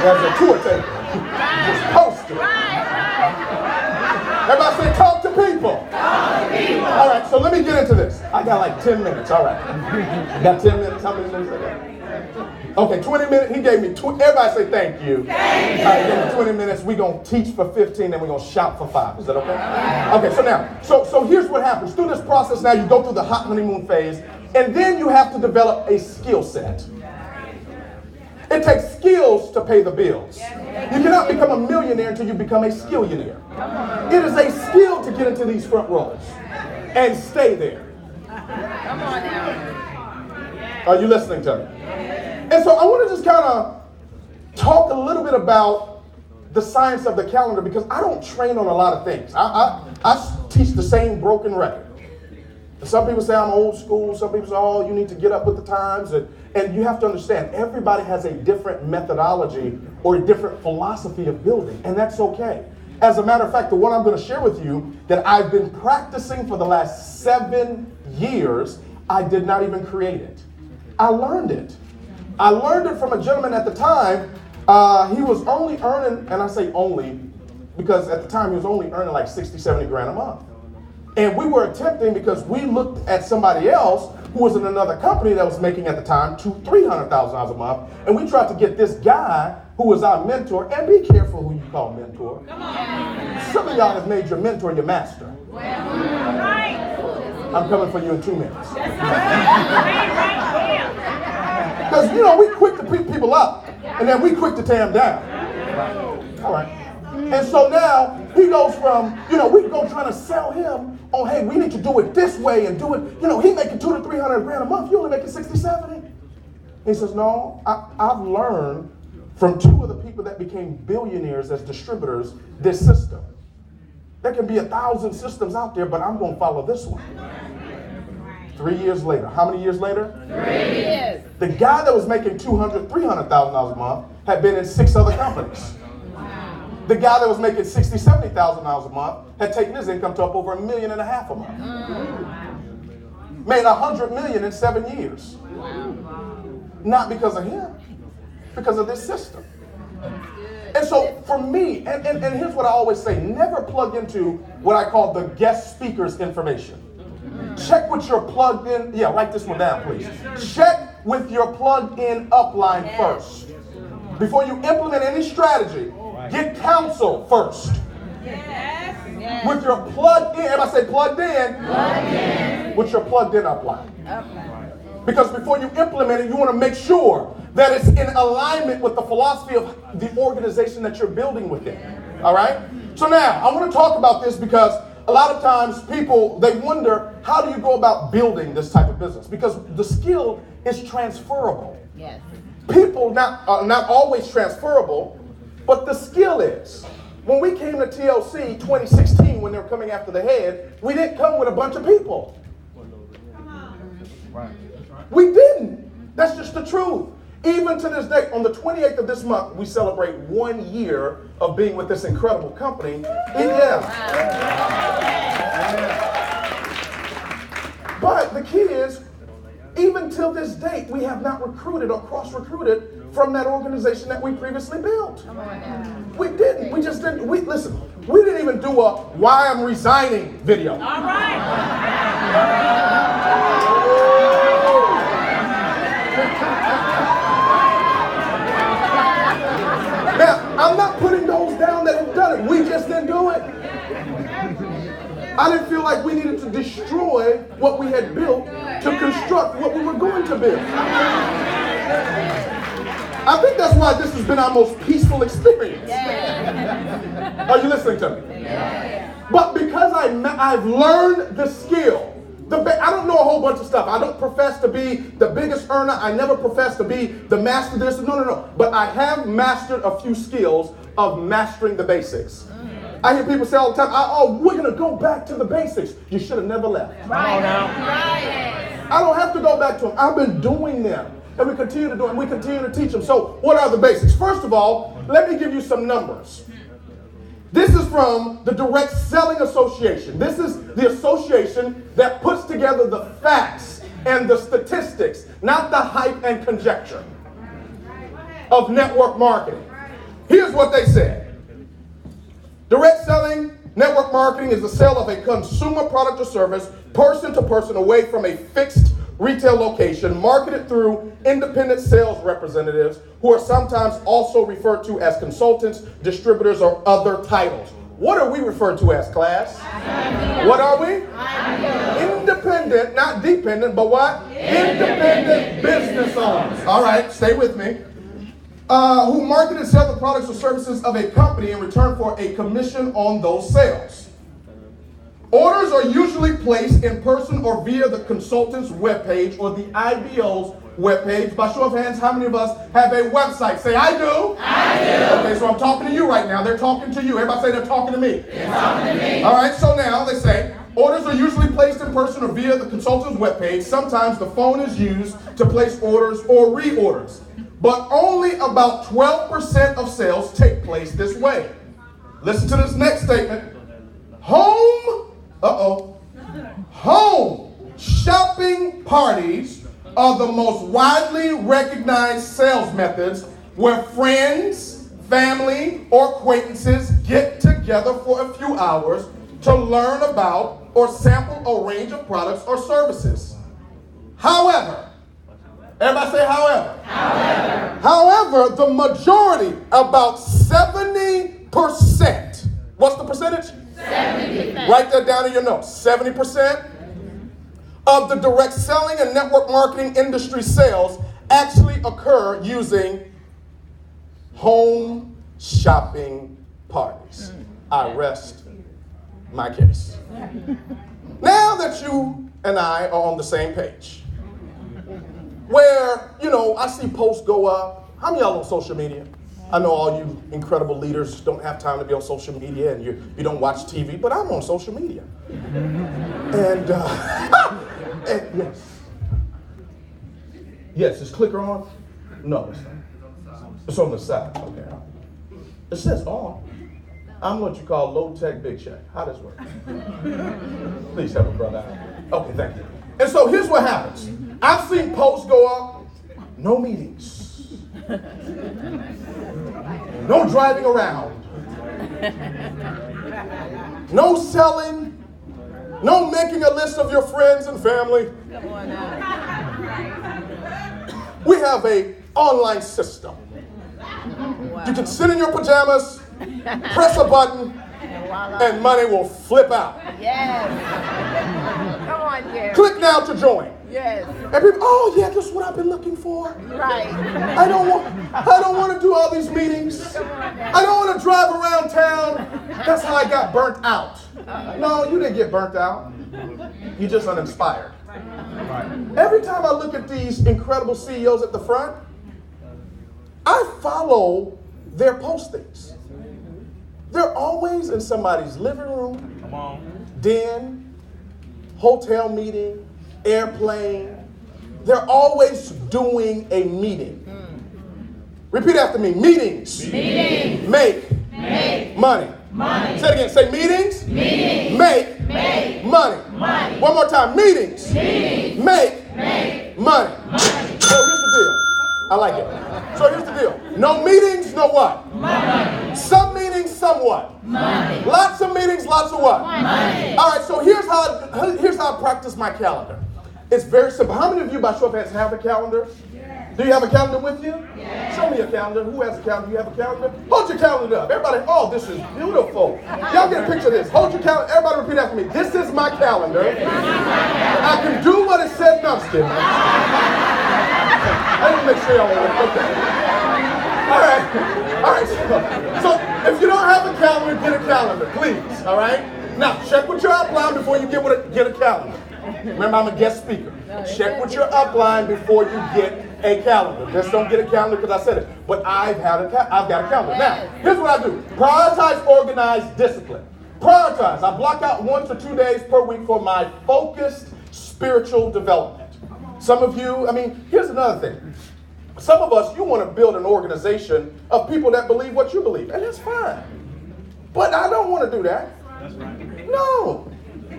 There's a tour table. Just posted. Everybody say, talk to people. Talk to people. All right, so let me get into this. I got like 10 minutes. All right. I got 10 minutes. How many minutes I got? Okay, 20 minutes. He gave me everybody say thank you. Thank you. All right, he gave me 20 minutes. We're going to teach for 15, and we're going to shout for 5. Is that okay? Okay, so now, so here's what happens. Through this process now, you go through the hot honeymoon phase, and then you have to develop a skill set. It takes skills to pay the bills. You cannot become a millionaire until you become a skillionaire. It is a skill to get into these front rows and stay there. Come on now. Are you listening to me? And so I want to just kind of talk a little bit about the science of the calendar, because I don't train on a lot of things. I teach the same broken record. And some people say I'm old school. Some people say, oh, you need to get up with the times. And you have to understand, everybody has a different methodology or a different philosophy of building, and that's okay. As a matter of fact, the one I'm going to share with you that I've been practicing for the last 7 years, I did not even create it. I learned it. I learned it from a gentleman at the time. He was only earning, and I say only, because at the time he was only earning like 60, 70 grand a month. And we were attempting, because we looked at somebody else who was in another company that was making at the time $300,000 a month, and we tried to get this guy who was our mentor. And be careful who you call mentor. Some of y'all have made your mentor your master. I'm coming for you in 2 minutes. Because, you know, we quick to pick people up, and then we quick to tear them down. All right. And so now he goes from, you know, we go trying to sell him on, hey, we need to do it this way and do it. You know, he making 200 to 300 grand a month. You only making 60, 70. He says, no, I've learned from 2 of the people that became billionaires as distributors this system. There can be 1,000 systems out there, but I'm going to follow this one. 3 years later. How many years later? 3 years. The guy that was making $200,000, $300,000 a month had been in 6 other companies. The guy that was making $60,000, $70,000 a month had taken his income to up over $1.5 million a month. Made $100 million in 7 years. Not because of him, because of this system. And so for me, and here's what I always say, never plug into what I call the guest speaker's information. Check with your plugged in, write this one down, please. Check with your plugged in upline first. Before you implement any strategy, get counsel first. Yes. With your plugged in, everybody say plugged in. Plugged in. With your plugged in upline. Because before you implement it, you want to make sure that it's in alignment with the philosophy of the organization that you're building within. All right? So now, I want to talk about this because a lot of times people, they wonder, how do you go about building this type of business? Because the skill is transferable. Yes. People not always transferable, but the skill is. When we came to TLC 2016, when they were coming after the head, we didn't come with a bunch of people. We didn't. That's just the truth. Even to this day, on the 28th of this month, we celebrate 1 year of being with this incredible company. But the key is, even till this date, we have not recruited or cross-recruited from that organization that we previously built. We didn't. We just didn't. Listen, we didn't even do a why I'm resigning video. All right. Now, I'm not putting those down that have done it. We just didn't do it. I didn't feel like we needed to destroy what we had built to construct what we were going to build. I think that's why this has been our most peaceful experience. Are you listening to me? But because I've learned the skill, I don't know a whole bunch of stuff. I don't profess to be the biggest earner. I never profess to be the master of this. No. But I have mastered a few skills of mastering the basics. I hear people say all the time, we're going to go back to the basics. You should have never left. Right. I don't have to go back to them. I've been doing them. And we continue to do them. We continue to teach them. So what are the basics? First of all, let me give you some numbers. This is from the Direct Selling Association. This is the association that puts together the facts and the statistics, not the hype and conjecture of network marketing. Here's what they said. Direct selling, network marketing is the sale of a consumer product or service, person to person, away from a fixed retail location, marketed through independent sales representatives who are sometimes also referred to as consultants, distributors, or other titles. What are we referred to as, class? What are we? Independent, not dependent, but what? Independent business owners. All right, stay with me. Who market and sell the products or services of a company in return for a commission on those sales. Orders are usually placed in person or via the consultant's webpage or the IBO's webpage. By show of hands, how many of us have a website? Say, I do. I do. Okay, so I'm talking to you right now. They're talking to you. Everybody say they're talking to me. They're talking to me. All right, so now they say, orders are usually placed in person or via the consultant's webpage. Sometimes the phone is used to place orders or reorders. But only about 12% of sales take place this way. Listen to this next statement. Home shopping parties are the most widely recognized sales methods where friends, family, or acquaintances get together for a few hours to learn about or sample a range of products or services. However, everybody say however. However, the majority, about 70%, what's the percentage? 70%. Write that down in your notes. 70% of the direct selling and network marketing industry sales actually occur using home shopping parties. I rest my case. Now that you and I are on the same page, where, I see posts go up. How many of y'all on social media? I know all you incredible leaders don't have time to be on social media and you don't watch TV, but I'm on social media. And yes. Yes, is clicker on? No, it's not. It's on the side. Okay. It says on. I'm what you call low-tech big check. How does this work? Please help a brother out. Okay, thank you. And so here's what happens. I've seen posts go up. No meetings. No driving around. No selling. No making a list of your friends and family. Come on now. We have an online system. Wow. You can sit in your pajamas, press a button, and money will flip out. Yes. Come on, Jarrod. Click now to join. Yes. And people, oh yeah, that's what I've been looking for. Right. I don't want to do all these meetings. I don't want to drive around town. That's how I got burnt out. No, you didn't get burnt out. You just uninspired. Every time I look at these incredible CEOs at the front, I follow their postings. They're always in somebody's living room, den, hotel meeting, airplane. They're always doing a meeting. Repeat after me. Meetings. Meetings. Make money. Money. Say it again. Say meetings. Meetings. Make money. Money. One more time. Meetings. Meetings. Make money. Money. So here's the deal. I like it. So here's the deal. No meetings, no what? Money. Some meetings, some what? Money. Lots of meetings, lots of what? Money. All right, so here's how I practice my calendar. It's very simple. How many of you, by show of hands, have a calendar? Yes. Do you have a calendar with you? Yes. Show me a calendar. Who has a calendar? You have a calendar? Hold your calendar up. Everybody, oh, this is beautiful. Y'all get a picture of this. Hold your calendar. Everybody repeat after me. This is my calendar. I can do what it said. No, I'm just kidding. I didn't make sure y'all were okay. All right. So if you don't have a calendar, get a calendar, please. All right. Now check with your upline before you get a calendar. Remember, I'm a guest speaker. Check with your upline before you get a calendar. Just don't get a calendar because I said it. But I've got a calendar. Now, here's what I do. Prioritize, organize, discipline. Prioritize. I block out 1 to 2 days per week for my focused spiritual development. Some of you, here's another thing. Some of us, you want to build an organization of people that believe what you believe, and that's fine. But I don't want to do that. No.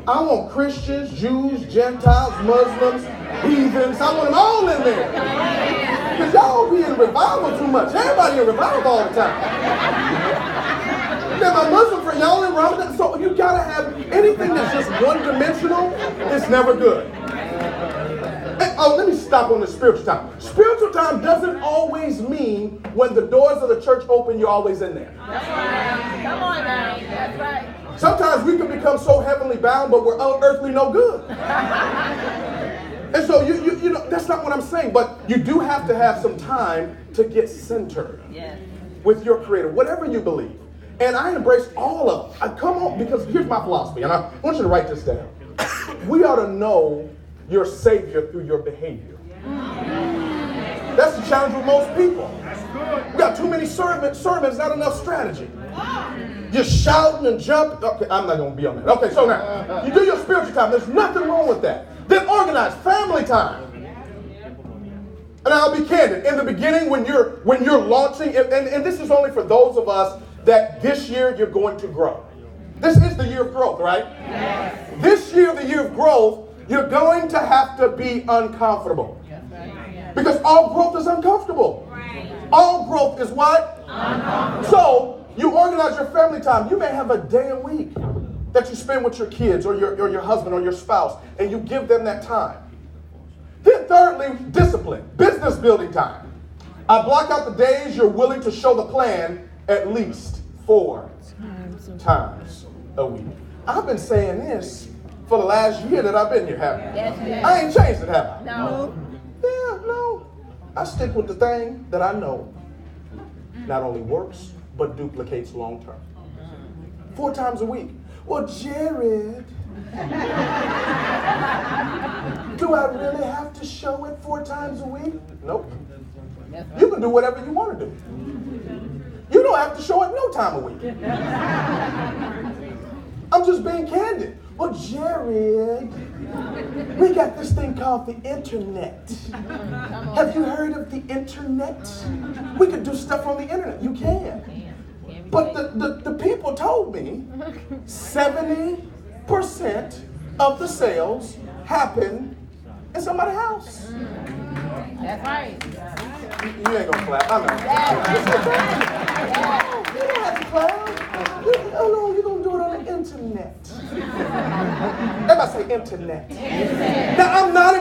I want Christians, Jews, Gentiles, Muslims, heathens. I want them all in there. Because y'all be in revival too much. Everybody in revival all the time. Then my Muslim friend, y'all in Ramadan. So you gotta have anything that's just one-dimensional, it's never good. Oh, let me stop on the spiritual time. Spiritual time doesn't always mean when the doors of the church open, you're always in there. That's right. Come on now. That's right. Sometimes we can become so heavenly bound, but we're earthly no good. And so you know, that's not what I'm saying, but you do have to have some time to get centered with your Creator, whatever you believe. And I embrace all of it. I come on, because here's my philosophy, and I want you to write this down. We ought to know your Savior through your behavior. That's the challenge with most people. We got too many sermons, not enough strategy. You're shouting and jumping. Okay, I'm not going to be on that. Okay, so now, you do your spiritual time. There's nothing wrong with that. Then organize family time. And I'll be candid. In the beginning, when you're launching, and this is only for those of us that this year you're going to grow. This is the year of growth, right? Yes. This year, the year of growth, you're going to have to be uncomfortable. Because all growth is uncomfortable. All growth is what? Uncomfortable. So, you organize your family time. You may have a day a week that you spend with your kids or your husband or your spouse, and you give them that time. Then thirdly, discipline, business building time. I block out the days you're willing to show the plan at least 4 times a week. I've been saying this for the last year that I've been here, haven't I? Yes, I ain't changed it, have I? No. Yeah, no. I stick with the thing that I know not only works, but duplicates long term. 4 times a week. Well, Jarrod, do I really have to show it 4 times a week? Nope. You can do whatever you want to do. You don't have to show it no time a week. I'm just being candid. Well, Jarrod, we got this thing called the internet. Have you heard of the internet? We can do stuff on the internet. You can. But the people told me 70% of the sales happen in somebody's house. That's right. You ain't gonna clap. I know. You don't have to clap. Oh no, you're gonna do it on the internet. Everybody say internet. Now I'm not